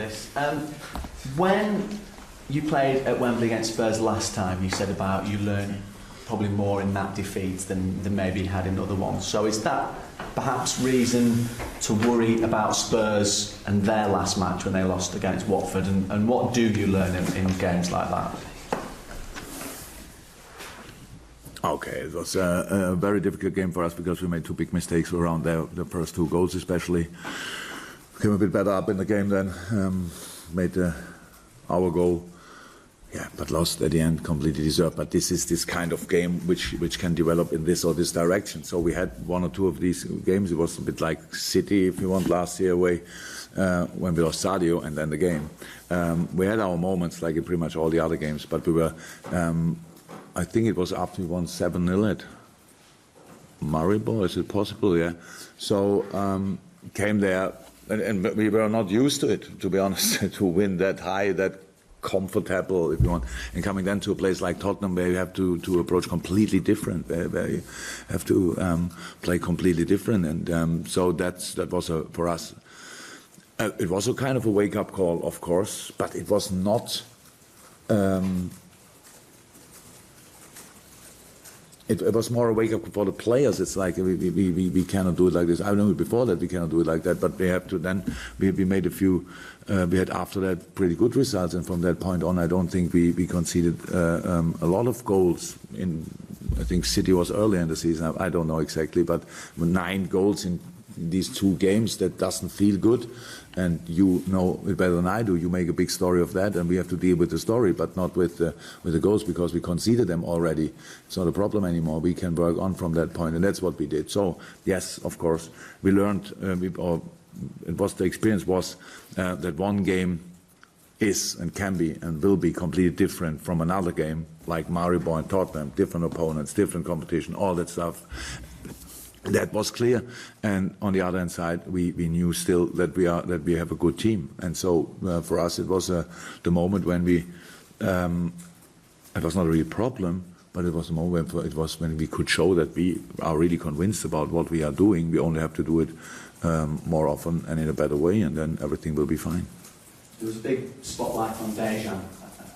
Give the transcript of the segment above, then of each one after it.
this. When you played at Wembley against Spurs last time, you said about you learned probably more in that defeat than maybe you had in other ones. So is that perhaps reason to worry about Spurs and their last match when they lost against Watford? And what do you learn in games like that? Okay, it was a very difficult game for us because we made two big mistakes around the first two goals especially. Came a bit better up in the game then, made our goal. Yeah, but lost at the end, completely deserved. But this is this kind of game which can develop in this or this direction. So we had one or two of these games. It was a bit like City, if you want, last year away, when we lost Sadio and then the game. We had our moments like in pretty much all the other games, but we were, I think it was after we won 7-0 at Maribor, is it possible? Yeah. So came there, and we were not used to it, to be honest, to win that high, that comfortable, if you want, and coming then to a place like Tottenham where you have to approach completely different, where you have to play completely different, and so that was for us. It was a kind of a wake-up call, of course, but it was not. It was more a wake-up for the players. It's like we cannot do it like this. I know before that we cannot do it like that, but we have to then. We made a few. We had after that pretty good results, and from that point on, I don't think we conceded a lot of goals. I think City was early in the season. I don't know exactly, but 9 goals in these 2 games, that doesn't feel good. And you know it better than I do. You make a big story of that, and we have to deal with the story, but not with the goals, because we conceded them already. It's not a problem anymore. We can work on from that point, and that's what we did. So yes, of course, we learned. The experience was that one game is and can be and will be completely different from another game like Maribor and Tottenham. Different opponents, different competition, all that stuff. That was clear, and on the other hand side, we knew still that we have a good team, and so for us it was the moment when we. It was not really a problem, but it was a moment when we could show that we are really convinced about what we are doing. We only have to do it more often and in a better way, and then everything will be fine. There was a big spotlight on Dejan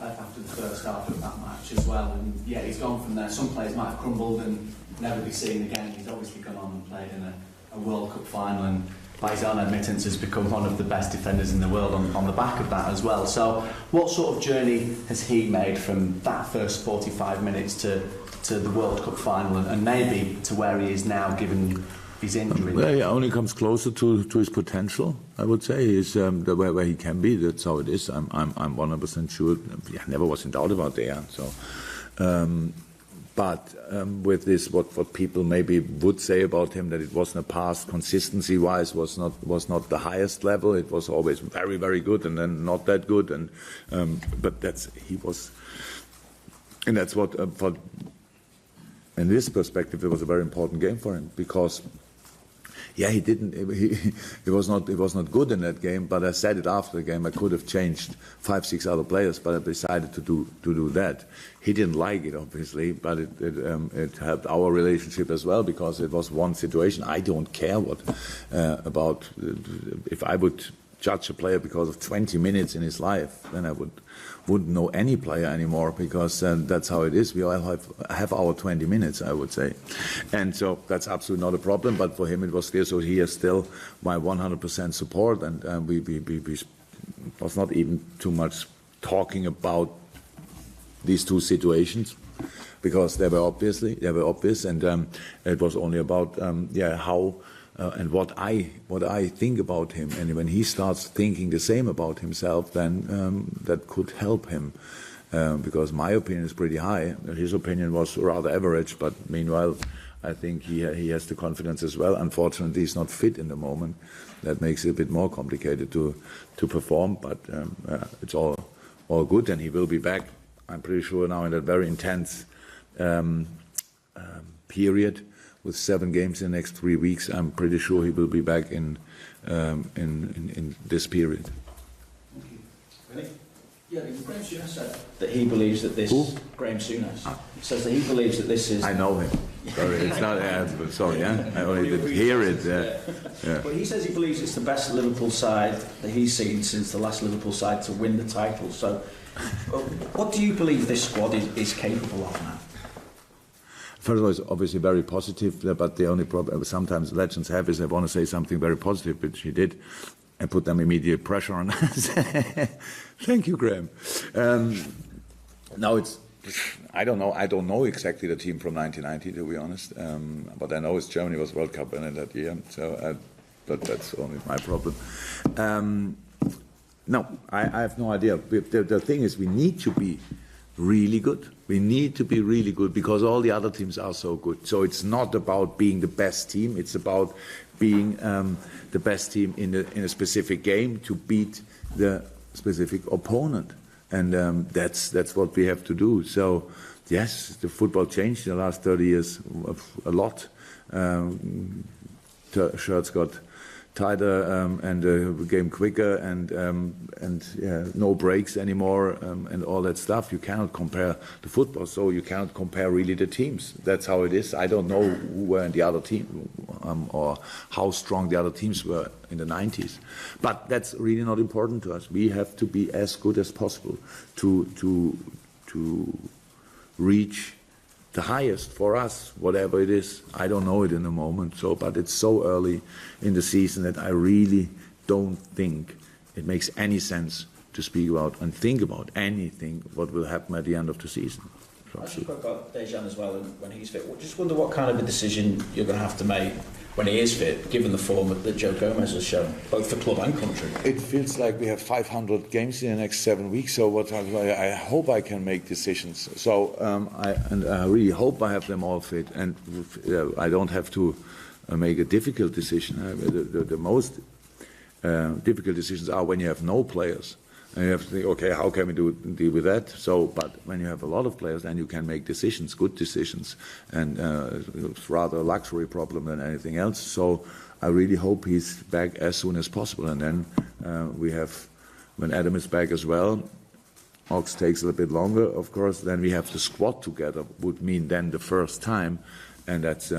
after the first half of that match as well, and yeah, he's gone from there. Some players might have crumbled and never be seen again. He's obviously gone on and played in a World Cup final, and by his own admittance has become one of the best defenders in the world on the back of that as well. So what sort of journey has he made from that first 45 minutes to the World Cup final, and maybe to where he is now given his injury? Well, he only comes closer to his potential, I would say. He's where he can be. That's how it is. I'm 100% sure. I never was in doubt about that. So but with this, what people maybe would say about him, that it wasn't a past consistency-wise was not the highest level. It was always very, very good, and then not that good. And but he was, and that's what in this perspective, it was a very important game for him, because. Yeah, he was not good in that game, but I said it after the game. I could have changed 5-6 other players, but I decided to do that. He didn't like it, obviously, but it helped our relationship as well, because it was one situation. I don't care about if I would judge a player because of 20 minutes in his life, then I wouldn't know any player anymore, because that's how it is. We all have our 20 minutes, I would say. And so that's absolutely not a problem, but for him it was clear, so he has still my 100% support, and we was not even too much talking about these two situations, because they were obvious, and it was only about how and what I think about him, and when he starts thinking the same about himself, then that could help him, because my opinion is pretty high. His opinion was rather average, but meanwhile, I think he has the confidence as well. Unfortunately, he's not fit in the moment. That makes it a bit more complicated to perform, but it's all good, and he will be back. I'm pretty sure now in that very intense period. With 7 games in the next 3 weeks, I'm pretty sure he will be back in this period. Really? Yeah, Graham Souness said that he believes that this. Who? Graham Souness says that he believes that this is. I know him. Sorry, it's not. Sorry, yeah. I only did hear it. Yeah. But he says he believes it's the best Liverpool side that he's seen since the last Liverpool side to win the title. So, what do you believe this squad is capable of now? First of all, it's obviously very positive, but the only problem sometimes legends have is they want to say something very positive, which he did, and put them immediate pressure on us. Thank you, Graham. Now it's. I don't know exactly the team from 1990, to be honest. But I know it's Germany was World Cup winner that year, but that's only my problem. No, I have no idea. The thing is, we need to be really good. We need to be really good because all the other teams are so good. So it's not about being the best team. It's about being the best team in a specific game to beat the specific opponent. And that's what we have to do. So, yes, the football changed in the last 30 years a lot. Shirts got tighter and the game quicker and no breaks anymore and all that stuff. You cannot compare the football, so you cannot compare really the teams. That's how it is. I don't know who were in the other team or how strong the other teams were in the 90s. But that's really not important to us. We have to be as good as possible to reach the highest for us, whatever it is. I don't know it in a moment, but it's so early in the season that I really don't think it makes any sense to speak about and think about anything what will happen at the end of the season. I think I've got Dejan as well, and when he's fit. Just wonder what kind of a decision you're going to have to make when he is fit, given the form that Joe Gomez has shown, both for club and country. It feels like we have 500 games in the next 7 weeks, so I hope I can make decisions. So I really hope I have them all fit, and I don't have to make a difficult decision. The most difficult decisions are when you have no players. And you have to think, okay, how can we deal with that? But when you have a lot of players, then you can make decisions, good decisions, and it's rather a luxury problem than anything else. So I really hope he's back as soon as possible. And then we have, when Adam is back as well, Ox takes a little bit longer, of course. Then we have the squad together, would mean then the first time, and that's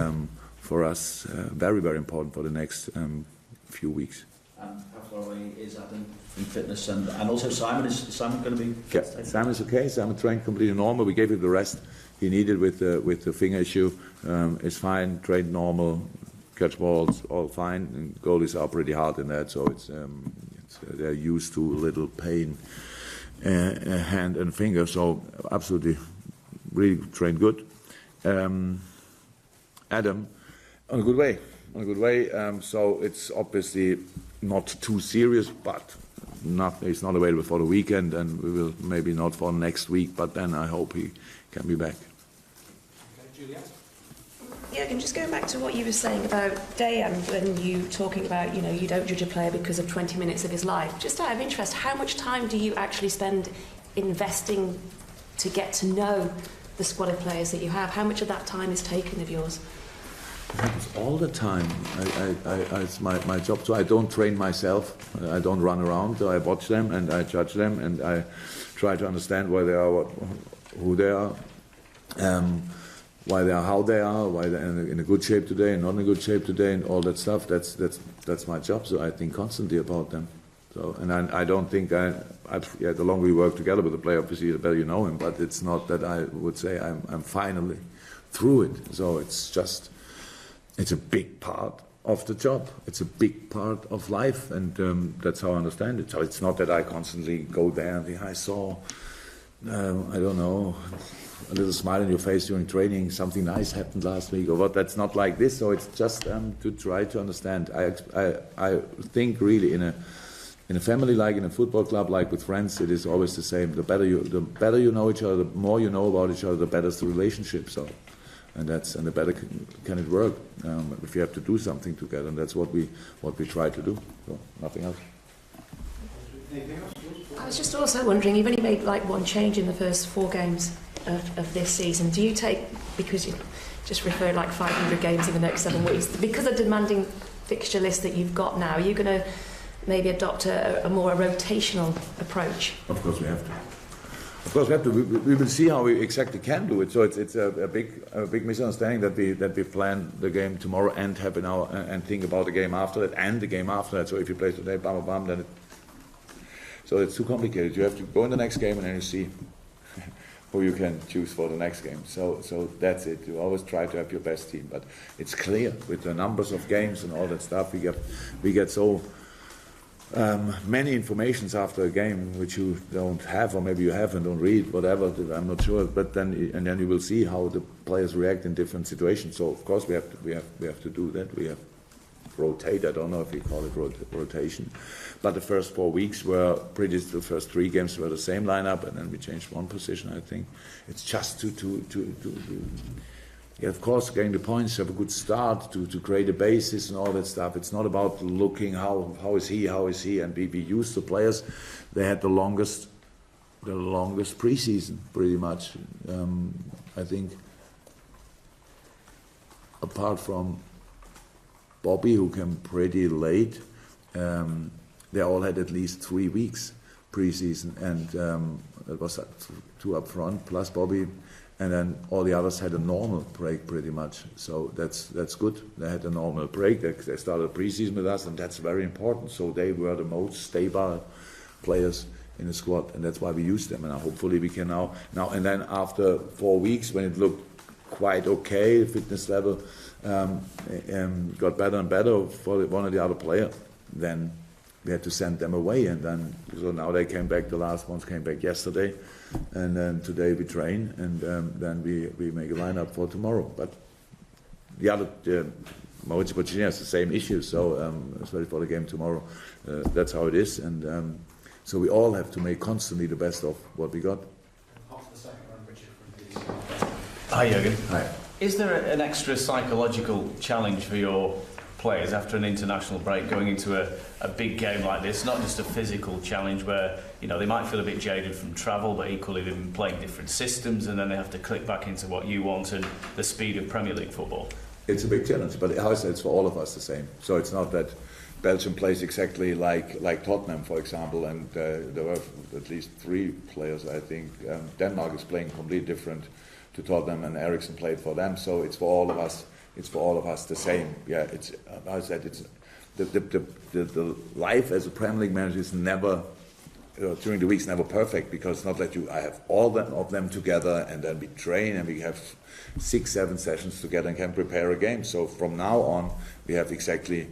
for us very, very important for the next few weeks. And how far away is Adam in fitness? And also Simon, is Simon going to be? Yeah, Simon's okay. Simon trained completely normal. We gave him the rest he needed with the finger issue. It's fine, trained normal, catch balls, all fine. And goalies are pretty hard in that, so they're used to little pain, hand and finger. So absolutely, really trained good. Adam, on a good way. So it's obviously not too serious, but it's not available for the weekend, and we will maybe not for next week, but then I hope he can be back. Okay, Juliet? Yeah, and just going back to what you were saying about Dejan, when you talking about, you don't judge a player because of 20 minutes of his life. Just out of interest, how much time do you actually spend investing to get to know the squad of players that you have? How much of that time is taken of yours? It happens all the time. It's my job. So I don't train myself. I don't run around. So I watch them and I judge them and I try to understand where they are, who they are, why they are, how they are, why they're in a good shape today and not in a good shape today, and all that stuff. That's my job. So I think constantly about them. So I don't think the longer we work together with the player, obviously the better you know him. But it's not that I would say I'm finally through it. So it's just. It's a big part of the job. It's a big part of life, and that's how I understand it. So it's not that I constantly go there and think, I saw, I don't know, a little smile on your face during training, something nice happened last week, or what. That's not like this. So it's just to try to understand. I think really in a family, like in a football club, like with friends, it is always the same. The better you know each other, the more you know about each other, the better is the relationship. So. And the better can it work if you have to do something together, and that's what we try to do. So nothing else. I was just also wondering, you've only made like one change in the first 4 games of this season. Do you take, because you just referred like 500 games in the next 7 weeks, because of the demanding fixture list that you've got now, are you going to maybe adopt a more rotational approach? Of course we have to. Of course, we will see how we exactly can do it. So it's a big misunderstanding that we plan the game tomorrow and have and think about the game after that and the game after that. So if you play today, bam, bam, then so it's too complicated. You have to go in the next game and then you see who you can choose for the next game. So that's it. You always try to have your best team, but it's clear with the numbers of games and all that stuff. We get so many informations after a game which you don't have, or maybe you have and don't read, whatever. I'm not sure. But then you will see how the players react in different situations. So of course we have to do that. We have rotate. I don't know if you call it rotation, but the first 4 weeks were the first 3 games were the same lineup, and then we changed one position. I think it's just to yeah, of course, getting the points, have a good start to create a basis and all that stuff. It's not about looking how is he, and we used the players. They had the longest preseason, pretty much. I think, apart from Bobby, who came pretty late, they all had at least 3 weeks preseason, and it was 2 up front plus Bobby. And then all the others had a normal break pretty much. So that's good. They had a normal break. They started pre-season with us, and that's very important. So they were the most stable players in the squad, and that's why we used them. And hopefully we can now. And then after 4 weeks, when it looked quite okay, the fitness level got better and better for one or the other player, then we had to send them away. And then so now they came back. The last ones came back yesterday. And then today we train, and then we make a lineup for tomorrow. But the other, Maurizio Pochettino has the same issue, so especially for the game tomorrow, that's how it is. And so we all have to make constantly the best of what we got. Hi, Jürgen. Hi. Is there an extra psychological challenge for your players after an international break going into a big game like this? Not just a physical challenge where, you know, they might feel a bit jaded from travel, but equally they've been playing different systems and then they have to click back into what you want and the speed of Premier League football. It's a big challenge, but how I say, it's for all of us the same. So it's not that Belgium plays exactly like Tottenham, for example, and there were at least 3 players, I think. Denmark is playing completely different to Tottenham, and Eriksen played for them, so it's for all of us. It's for all of us the same. Yeah, it's. I said it's the life as a Premier League manager is never during the weeks never perfect, because it's not that I have all of them together and then we train and we have 6-7 sessions together and can prepare a game. So from now on we have exactly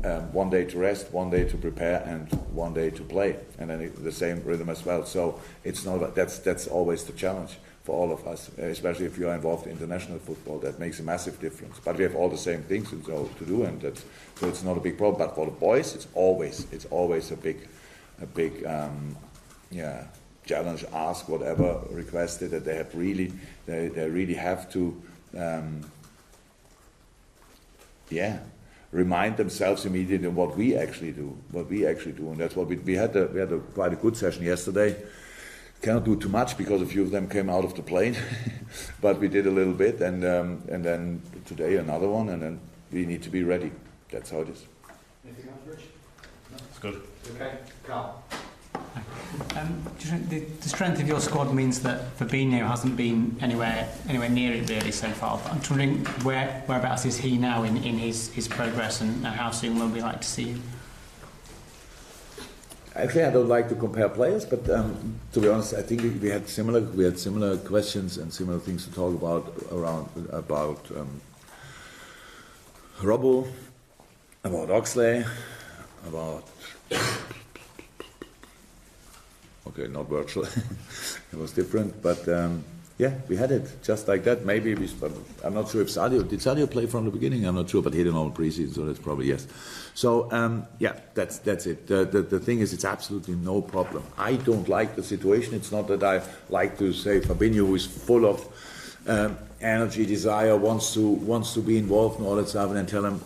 1 day to rest, 1 day to prepare, and 1 day to play, and then the same rhythm as well. So it's not that's always the challenge for all of us, especially if you are involved in international football. That makes a massive difference. But we have all the same things to do, and so it's not a big problem. But for the boys, it's always a big challenge, ask, whatever requested, that they have they really have to remind themselves immediately of what we actually do, and that's what we had quite a good session yesterday. Cannot do too much because a few of them came out of the plane, but we did a little bit, and then today another one, and then we need to be ready. That's how it is. Anything else, Rich? No? It's good. Okay, Carl. The strength of your squad means that Fabinho hasn't been anywhere near it really so far. But I'm just wondering whereabouts is he now in his progress, and how soon will we like to see him? Actually, I don't like to compare players, but to be honest, I think we had similar questions and similar things to talk about Robbo, about Oxley, about not virtual. It was different, but we had it just like that. Maybe I'm not sure if did Sadio play from the beginning? I'm not sure, but he didn't all preseason, so that's probably yes. So that's it. The thing is, it's absolutely no problem. I don't like the situation. It's not that I like to say Fabinho, who is full of energy, desire, wants to be involved and all that stuff, and then tell him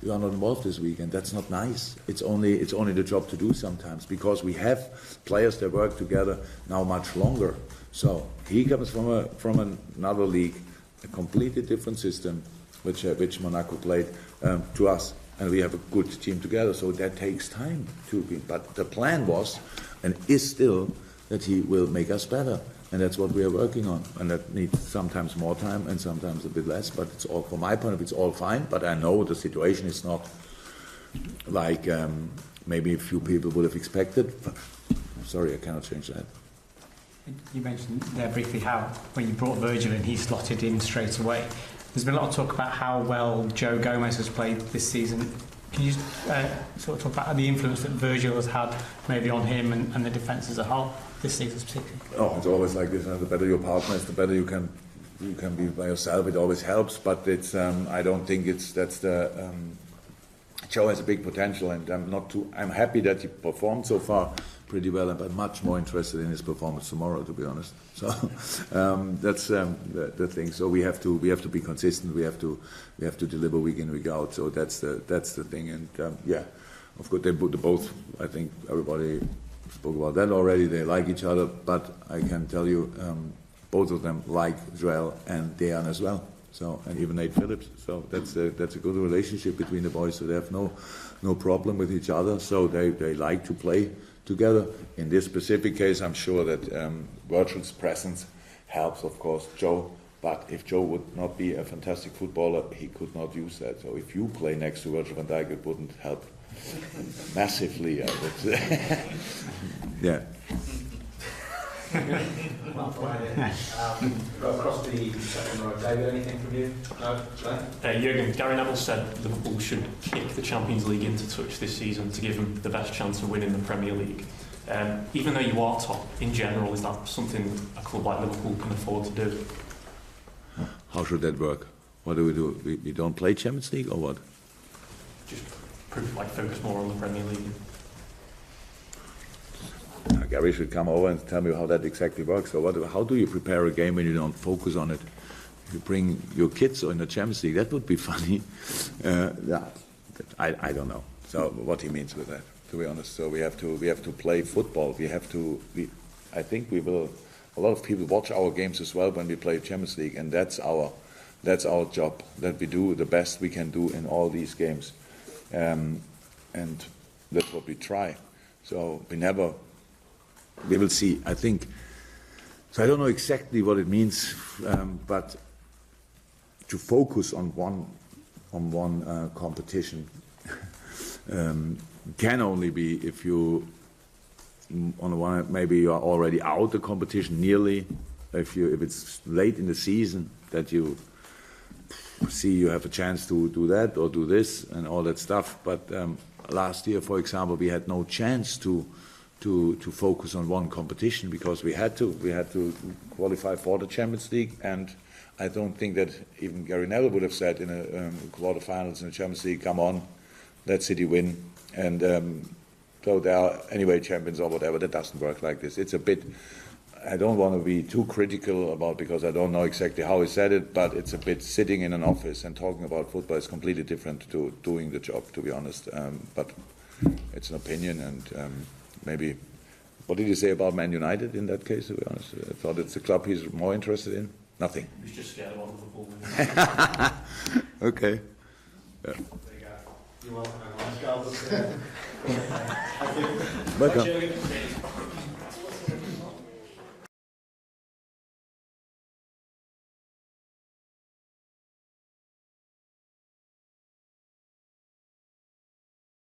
you are not involved this week, and that's not nice. It's only the job to do sometimes, because we have players that work together now much longer. So he comes from another league, a completely different system, which Monaco played to us, and we have a good team together. So that takes time to be. But the plan was, and is still, that he will make us better. And that's what we are working on. And that needs sometimes more time and sometimes a bit less. But it's all, from my point of view, it's all fine. But I know the situation is not like maybe a few people would have expected. Sorry, I cannot change that. You mentioned there briefly how when you brought Virgil in, he slotted in straight away. There's been a lot of talk about how well Joe Gomez has played this season. Can you sort of talk about the influence that Virgil has had maybe on him and the defence as a whole this season particularly? Oh, it's always like this. The better your partner is, the better you can be by yourself. It always helps, but it's I don't think that's the Joe has a big potential, and I'm happy that he performed so far pretty well, but much more interested in his performance tomorrow, to be honest. So that's the thing. So we have to be consistent. We have to deliver week in, week out. So that's the thing. And yeah, of course they both. I think everybody spoke about that already. They like each other, but I can tell you, both of them like Joel and Dejan as well. So, and even Nate Phillips. So that's a good relationship between the boys. So they have no problem with each other. So they like to play together. In this specific case, I'm sure that Virgil's presence helps, of course, Joe. But if Joe would not be a fantastic footballer, he could not use that. So if you play next to Virgil van Dijk, it wouldn't help massively, I would say. Yeah. Across the second row, David, anything from you? No? Jürgen, Gary Neville said Liverpool should kick the Champions League into touch this season to give them the best chance of winning the Premier League. Even though you are top, in general, is that something a club like Liverpool can afford to do? How should that work? What do we do? We don't play Champions League or what? Just focus more on the Premier League. Gary should come over and tell me how that exactly works. So how do you prepare a game when you don't focus on it? If you bring your kids in the Champions League, that would be funny. I don't know. So what he means with that, to be honest. So we have to play football. I think we will. A lot of people watch our games as well when we play Champions League, and that's our job. That we do the best we can do in all these games, and that's what we try. So we will see. I think. So I don't know exactly what it means, but to focus on one competition can only be if you, on the one hand, maybe you are already out the competition nearly. If it's late in the season that you see you have a chance to do that or do this and all that stuff. But last year, for example, we had no chance to focus on one competition because we had to qualify for the Champions League, and I don't think that even Gary Neville would have said in a quarterfinals in the Champions League, come on, let City win, and so they are anyway champions or whatever. That doesn't work like this. It's a bit. I don't want to be too critical about, because I don't know exactly how he said it, but it's a bit sitting in an office and talking about football is completely different to doing the job, to be honest. But it's an opinion, and maybe. What did you say about Man United in that case, to be honest? I thought it's a club he's more interested in. Nothing. He was just scared about Liverpool. Okay. Yeah. There you go. You're welcome. Let's go. Welcome. Jürgen.